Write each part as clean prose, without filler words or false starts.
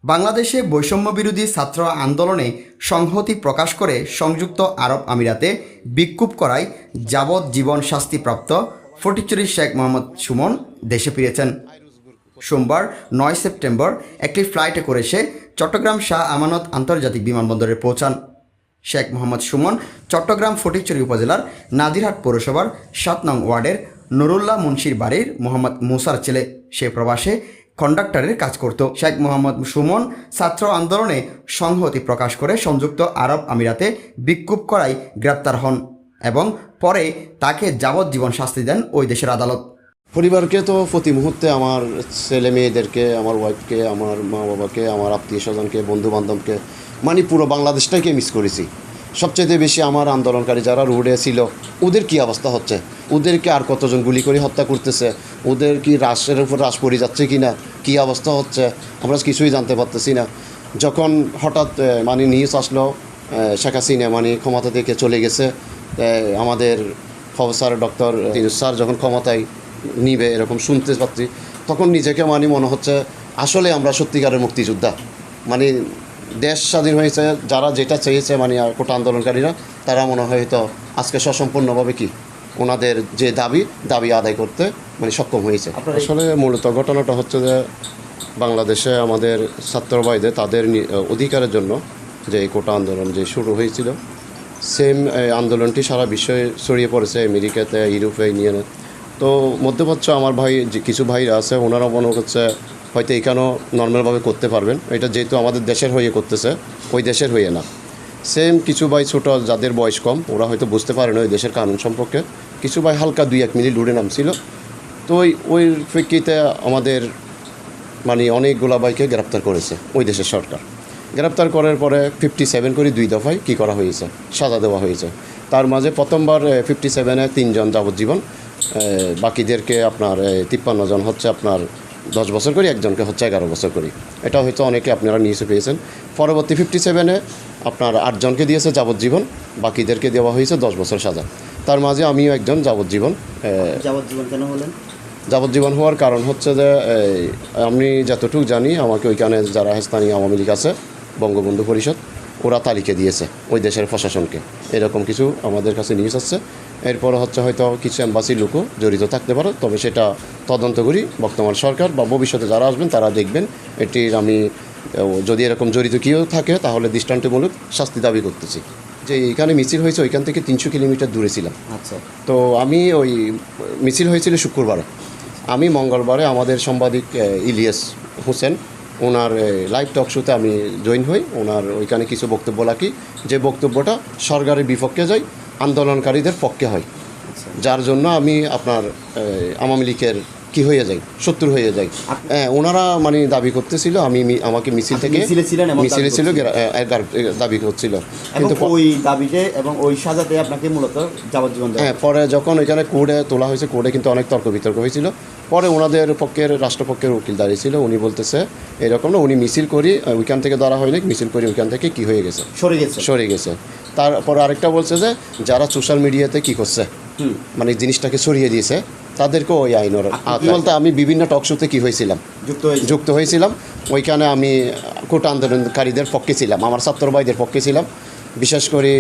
বাংলাদেশে বৈষম্যবিরোধী ছাত্র আন্দোলনে সংহতি প্রকাশ করে সংযুক্ত আরব আমিরাতে বিক্ষোভ করায় যাবজ্জীবন শাস্তিপ্রাপ্ত ফটিকছড়ির শেখ মোহাম্মদ সুমন দেশে ফিরেছেন। সোমবার ৯ সেপ্টেম্বর একটি ফ্লাইটে করে সে চট্টগ্রাম শাহ আমানত আন্তর্জাতিক বিমানবন্দরে পৌঁছান। শেখ মোহাম্মদ সুমন চট্টগ্রাম ফটিকছড়ি উপজেলার নাজিরহাট পৌরসভার ৭ নং ওয়ার্ডের নুরুল্লাহ মুন্সির বাড়ির মোহাম্মদ মুসার ছেলে। সে প্রবাসে কন্ডাক্টরের কাজ করত। শেখ মোহাম্মদ সুমন ছাত্র আন্দোলনে সংহতি প্রকাশ করে সংযুক্ত আরব আমিরাতে বিক্ষোভ করায় গ্রেপ্তার হন এবং পরে তাকে যাবজ্জীবন শাস্তি দেন ওই দেশের আদালত। পরিবারকে তো প্রতি মুহূর্তে আমার ছেলে মেয়েদেরকে, আমার ওয়াইফকে, আমার মা বাবাকে, আমার আত্মীয় স্বজনকে, বন্ধু বান্ধবকে, মানে পুরো বাংলাদেশটাকে মিস করেছি। সবচেয়ে বেশি আমার আন্দোলনকারী যারা রোডে ছিল ওদের কি অবস্থা হচ্ছে, ওদেরকে আর কতজন গুলি করে হত্যা করতেছে, ওদের কি রাষ্ট্রের উপর রাশ পড়ে যাচ্ছে কি না, কী অবস্থা হচ্ছে আমরা কিছুই জানতে পারতেছি না। যখন হঠাৎ মানে নিউজ আসলো শেখ হাসিনা মানে ক্ষমতা থেকে চলে গেছে, আমাদের প্রফেসর ডক্টর ইউনূস স্যার যখন ক্ষমতায় নিবে এরকম শুনতে পাচ্ছি, তখন নিজেকে মানে মনে হচ্ছে আসলে আমরা সত্যিকারের মুক্তিযোদ্ধা। মানে দেশ স্বাধীন হয়েছে, যারা যেটা চেয়েছে মানে কোটা আন্দোলনকারীরা, তারা মনে হয় তো আজকে সসম্পূর্ণভাবে কি ওনাদের যে দাবি আদায় করতে মানে সক্ষম হয়েছে। আসলে মূলত ঘটনাটা হচ্ছে যে বাংলাদেশে আমাদের ছাত্র ভাইদের তাদের অধিকারের জন্য যে কোটা আন্দোলন যে শুরু হয়েছিল, সেম আন্দোলনটি সারা বিশ্বে ছড়িয়ে পড়েছে, আমেরিকাতে, ইউরোপে, ইউনিয়নে। তো মধ্যপ্রাচ্য আমার ভাই যে কিছু ভাইরা আছে, ওনারা মনে করছে হয়তো এখানেও নর্মালভাবে করতে পারবেন, এটা যেহেতু আমাদের দেশের হয়ে করতেছে, ওই দেশের হয়ে না। সেম কিছু ভাই ছোটো, যাদের বয়স কম, ওরা হয়তো বুঝতে পারে না ওই দেশের কানুন সম্পর্কে। কিছু ভাই হালকা 2-1 মিনিট লুড়ে নামছিল। তো ওই প্রেক্ষিতে আমাদের মানে অনেকগুলা ভাইকে গ্রেপ্তার করেছে ওই দেশের সরকার। গ্রেপ্তার করার পরে 57 করে 2 দফায় কী করা হয়েছে, সাজা দেওয়া হয়েছে। তার মাঝে প্রথমবার 57-এ 3 জন যাবজ্জীবন, বাকিদেরকে আপনার 53 জন হচ্ছে আপনার 10 বছর করে, একজনকে হচ্ছে 11 বছর করে। এটা হয়তো অনেকে আপনারা নিউজে পেয়েছেন। পরবর্তী 57-এ আপনার 8 জনকে দিয়েছে যাবজ্জীবন, বাকিদেরকে দেওয়া হয়েছে 10 বছর সাজা। তার মাঝে আমিও একজন যাবজ্জীবন। যাবজ্জীবন কেন হলেন? যাবজ্জীবন হওয়ার কারণ হচ্ছে যে আমি যতটুকু জানি, আমাকে ওইখানে যারা স্থানীয় আওয়ামী লীগ আছে, বঙ্গবন্ধু পরিষদ, ওরা তালিকা দিয়েছে ওই দেশের প্রশাসনকে, এরকম কিছু আমাদের কাছে নিউজ আসছে। এরপর হচ্ছে হয়তো কিছু এম্বাসির লোকও জড়িত থাকতে পারে, তবে সেটা তদন্ত করি বর্তমান সরকার বা ভবিষ্যতে যারা আসবেন তারা দেখবেন। এটির আমি যদি এরকম জড়িত কেউ থাকে তাহলে দৃষ্টান্তমূলক শাস্তি দাবি করতেছি। যে এখানে মিছিল হয়েছে ওইখান থেকে 300 কিলোমিটার দূরে ছিলাম। আচ্ছা। তো আমি ওই মিছিল হয়েছিল শুক্রবারে, আমি মঙ্গলবারে আমাদের সাংবাদিক ইলিয়াস হোসেন, ওনার লাইভ টক শোতে আমি জয়েন হই। ওনার ওইখানে কিছু বক্তব্য রাখি, যে বক্তব্যটা সরকারের বিপক্ষে যায়, আন্দোলনকারীদের পক্ষে হয়, যার জন্য আমি আপনার আওয়ামী লীগের কী হয়ে যাই, শত্রু হয়ে যাই। ওনারা মানে দাবি করতেছিল আমাকে মিছিল থেকে মিছিলে ছিল দাবি করছিল, কিন্তু ওই দাবিতে এবং ওই সাজাতে আপনাকে মূলত যাবজ্জীবন। পরে যখন এখানে কোর্টে তোলা হয়েছে, কোর্টে কিন্তু অনেক তর্ক বিতর্ক হয়েছিল। পরে ওনাদের পক্ষের রাষ্ট্রপক্ষের উকিল দাঁড়িয়েছিল, উনি বলতেছে এরকম না, উনি মিছিল করি ওইখান থেকে ধরা হয়নি, মিছিল করি ওইখান থেকে কী হয়ে গেছে, সরে গেছে। তারপর আরেকটা বলছে যে যারা সোশ্যাল মিডিয়াতে কী করছে মানে জিনিসটাকে সরিয়ে দিয়েছে, তাদেরকেও ওই আইনের বলতে আমি বিভিন্ন টক শোতে কী হয়েছিলাম, যুক্ত হয়েছিলাম। ওইখানে আমি কোটা আন্দোলনকারীদের পক্ষে ছিলাম, আমার ছাত্র ভাইদের পক্ষে ছিলাম। বিশেষ করে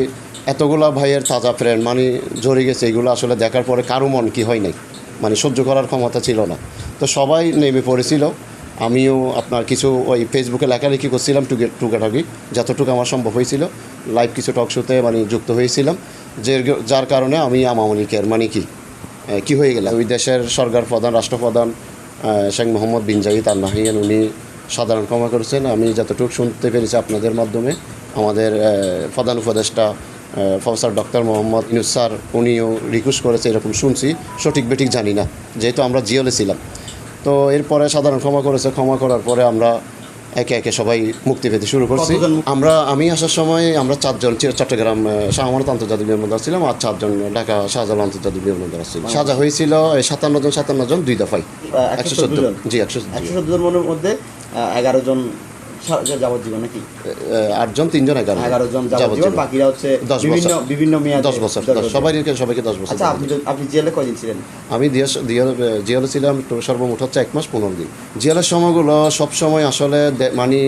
এতগুলা ভাইয়ের তাজা ফ্রেন্ড মানে জড়ে গেছে, এগুলো আসলে দেখার পরে কারো মন কি হয় নাই, মানে সহ্য করার ক্ষমতা ছিল না। তো সবাই নেমে পড়েছিল। আমিও আপনার কিছু ওই ফেসবুকে লেখালেখি করছিলাম, টুকাটাকি যতটুকু আমার সম্ভব হয়েছিল। লাইভ কিছু টক শোতে মানে যুক্ত হয়েছিলাম, যার কারণে আমি আওয়ামী লীগের মানে কী হয়ে গেলাম। ওই দেশের সরকার প্রধান, রাষ্ট্রপ্রধান শেখ মোহাম্মদ বিন জায়েদ আল নাহিয়ান, উনি সাধারণ ক্ষমা করেছেন। আমি যতটুকু শুনতে পেরেছি আপনাদের মাধ্যমে, আমাদের প্রধান উপদেষ্টা professor doctor Mohammad Yunus sir, উনিও রিকোয়েস্ট করেছে, এরকম শুনছি, সঠিক বেঠিক জানি না, যেহেতু আমরা জিওলে ছিলাম। তো এরপরে সাধারণ ক্ষমা করেছে। ক্ষমা করার পরে আমরা একে একে সবাই মুক্তি পেতে শুরু করছি। আমি আসার সময় আমরা 4 জন চট্টগ্রাম শাহ আমানত আন্তর্জাতিক বিমানবন্দর ছিলাম, আর 4 জন ঢাকা শাহজালাল আন্তর্জাতিক বিমানবন্দর ছিল। সাজা হয়েছিল 57 জন 2 দফায়, 114 জি 114 জনের মধ্যে 11 জন যাবজ্জীবন নাকি? 8 জন 3 জন 11 11 জন যাবজ্জীবন, বাকিরা হচ্ছে 10 বিভিন্ন বছর। বিভিন্ন মেয়াদে 10 বছর, সবাইকে 10 বছর। আচ্ছা, আপনি জেলে কয়দিন ছিলেন? আমি জিয়ালে ছিলাম তো সর্বমোট হচ্ছে 1 মাস 15 দিন। জিয়ালের সময়গুলো সবসময় আসলে মানে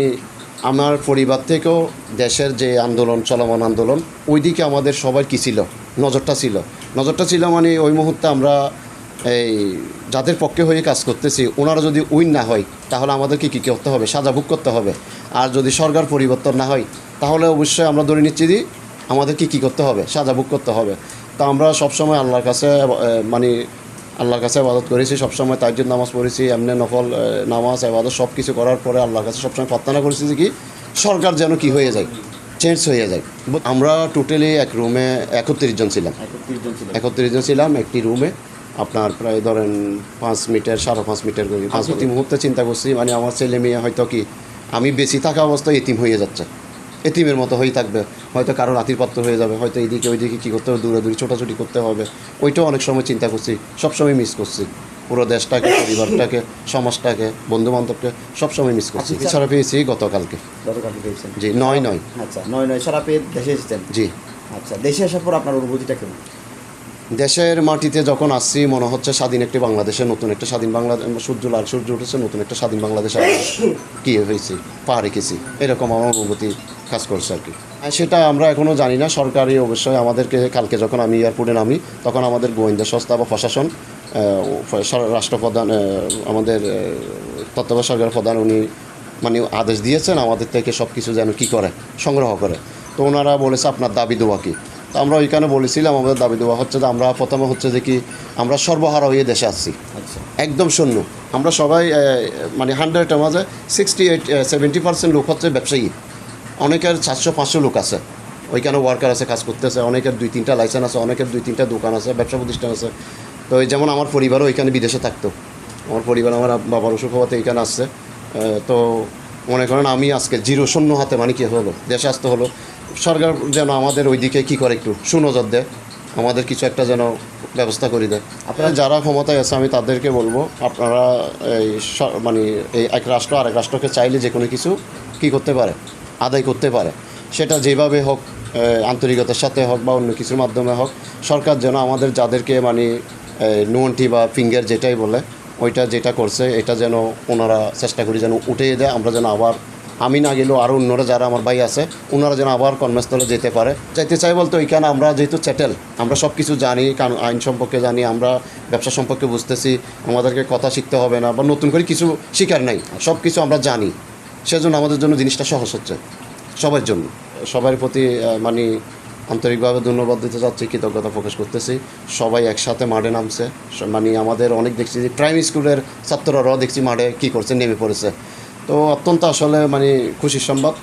আমার পরিবার থেকেও দেশের যে আন্দোলন, চলমান আন্দোলন, ওই দিকে আমাদের সবার কী ছিল, নজরটা ছিল মানে ওই মুহূর্তে আমরা এই যাদের পক্ষে হয়ে কাজ করতেছি ওনারা যদি উইন না হয় তাহলে আমাদেরকে কী করতে হবে, সাজা ভোগ করতে হবে। আর যদি সরকার পরিবর্তন না হয় তাহলে অবশ্যই আমরা ধরে নিচ্ছি যে আমাদেরকে কী করতে হবে, সাজা ভোগ করতে হবে। তো আমরা সবসময় আল্লাহর কাছে মানে আল্লাহর কাছে ইবাদত করেছি, সবসময় তাহাজ্জুদ নামাজ পড়েছি, এমনি নফল নামাজ ইবাদত সব কিছু করার পরে আল্লাহর কাছে সবসময় প্রার্থনা করেছি যে কি সরকার যেন কি হয়ে যায়, চেঞ্জ হয়ে যায়। আমরা টোটালি এক রুমে 31 জন ছিলাম। 31 জন ছিলাম একটি রুমে। আপনার প্রায় ধরেন 5 মিটার 5.5 মিটার করে। প্রতি মুহূর্তে চিন্তা করছি মানে আমার ছেলে মেয়ে হয়তো কি আমি বেঁচে থাকা অবস্থায় এতিম হয়ে যাচ্ছে, এতিমের মতো হয়ে থাকবে, হয়তো কারো রাতির পাত্র হয়ে যাবে, হয়তো এইদিকে ওইদিকে কী করতে হবে, দূরাদূরি ছোটাছুটি করতে হবে। ওইটাও অনেক সময় চিন্তা করছি, সবসময় মিস করছি পুরো দেশটাকে, পরিবারটাকে, সমাজটাকে, বন্ধুবান্ধবকে সবসময় মিস করছি। এছাড়া পেয়েছি গতকালকে পেয়েছেন? জি 9/9। আচ্ছা, 9/9 সারা পেয়ে দেশে এসেছেন? জি। আচ্ছা, দেশে আসার পর আপনার অনুভূতিটা কেমন? দেশের মাটিতে যখন আসছি মনে হচ্ছে স্বাধীন একটি বাংলাদেশে, নতুন একটা স্বাধীন বাংলাদেশ, সূর্য উঠেছে, নতুন একটা স্বাধীন বাংলাদেশে কী হয়েছে, পা রেখেছি, এরকম আমার অনুভূতি কাজ করছে আর কি। সেটা আমরা এখনও জানি না। সরকারি অবশ্যই আমাদেরকে কালকে যখন আমি এয়ারপোর্টে নামি তখন আমাদের গোয়েন্দা সংস্থা বা প্রশাসন, রাষ্ট্রপ্রধান, আমাদের তত্ত্বাবধায়ক সরকার প্রধান, উনি মানে আদেশ দিয়েছেন আমাদের থেকে সব কিছু যেন কী করে, সংগ্রহ করে। তো ওনারা বলেছে আপনার দাবি দেওয়া কী। তো আমরা ওইখানে বলেছিলাম আমাদের দাবি দেওয়া হচ্ছে যে আমরা প্রথমে হচ্ছে যে কি আমরা সর্বহারা হয়ে দেশে আসছি। আচ্ছা, একদম শূন্য। আমরা সবাই মানে 100-এর মাঝে 68-70% লোক হচ্ছে ব্যবসায়ী। অনেকের 400-500 লোক আছে ওইখানে, ওয়ার্কার আছে, কাজ করতেছে। অনেকের 2-3টা লাইসেন্স আছে, অনেকের 2-3টা দোকান আছে, ব্যবসা প্রতিষ্ঠান আছে। তো এই যেমন আমার পরিবারও ওইখানে বিদেশে থাকতো, আমার পরিবার আমার বাবার অসুখ হওয়াতে এইখানে আসছে। তো মনে করেন আমি আজকে শূন্য হাতে মানে কী হলো, দেশে আসতে হলো। সরকার যেন আমাদের ওইদিকে কী করে একটু সুনজর দেয়, আমাদের কিছু একটা যেন ব্যবস্থা করে দেয়। আপনারা যারা ক্ষমতায় আছে আমি তাদেরকে বলবো আপনারা এই মানে এই এক রাষ্ট্র আরেক রাষ্ট্রকে চাইলে যে কোনো কিছু কী করতে পারে, আদায় করতে পারে। সেটা যেভাবে হোক, আন্তরিকতার সাথে হোক বা অন্য কিছুর মাধ্যমে হোক, সরকার যেন আমাদের যাদেরকে মানে নুনটি বা ফিঙ্গার যেটাই বলে ওইটা যেটা করছে এটা যেন ওনারা চেষ্টা করি যেন উঠিয়ে দেয়। আমরা যেন আবার, আমি না গেলেও আরও অন্যরা যারা আমার ভাই আছে ওনারা যেন আবার কর্মস্থলে যেতে পারে। যাইতে চাই বলতে ওইখানে আমরা যেহেতু চ্যাটেল, আমরা সব কিছু জানি, কারণ আইন সম্পর্কে জানি, আমরা ব্যবসা সম্পর্কে বুঝতেছি, আমাদেরকে কথা শিখতে হবে না বা নতুন করে কিছু শিকার নাই, সব কিছু আমরা জানি। সেজন্য আমাদের জন্য জিনিসটা সহজ হচ্ছে সবার জন্য। সবার প্রতি মানে আন্তরিকভাবে ধন্যবাদ দিতে চাচ্ছি, কৃতজ্ঞতা প্রকাশ করতেছি। সবাই একসাথে মাঠে নামছে, মানে আমাদের অনেক দেখছি যে প্রাইমারি স্কুলের ছাত্ররাও দেখছি মাঠে কী করছে, নেমে পড়েছে। তো অত্যন্ত আসলে মানে খুশির সংবাদ।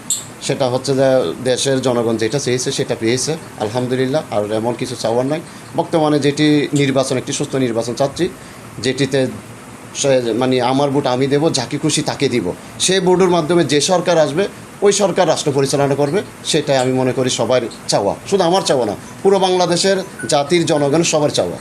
সেটা হচ্ছে যে দেশের জনগণ যেটা চেয়েছে সেটা পেয়েছে আলহামদুলিল্লাহ। আর এমন কিছু চাওয়ার নাই। বর্তমানে যেটি নির্বাচন, একটি সুস্থ নির্বাচন চাচ্ছি, যেটিতে মানে আমার ভোট আমি দেবো, যাকে খুশি তাকে দিব। সেই ভোটের মাধ্যমে যে সরকার আসবে ওই সরকার রাষ্ট্র পরিচালনা করবে, সেটাই আমি মনে করি সবার চাওয়া। শুধু আমার চাওয়া না, পুরো বাংলাদেশের জাতির জনগণ সবার চাওয়া।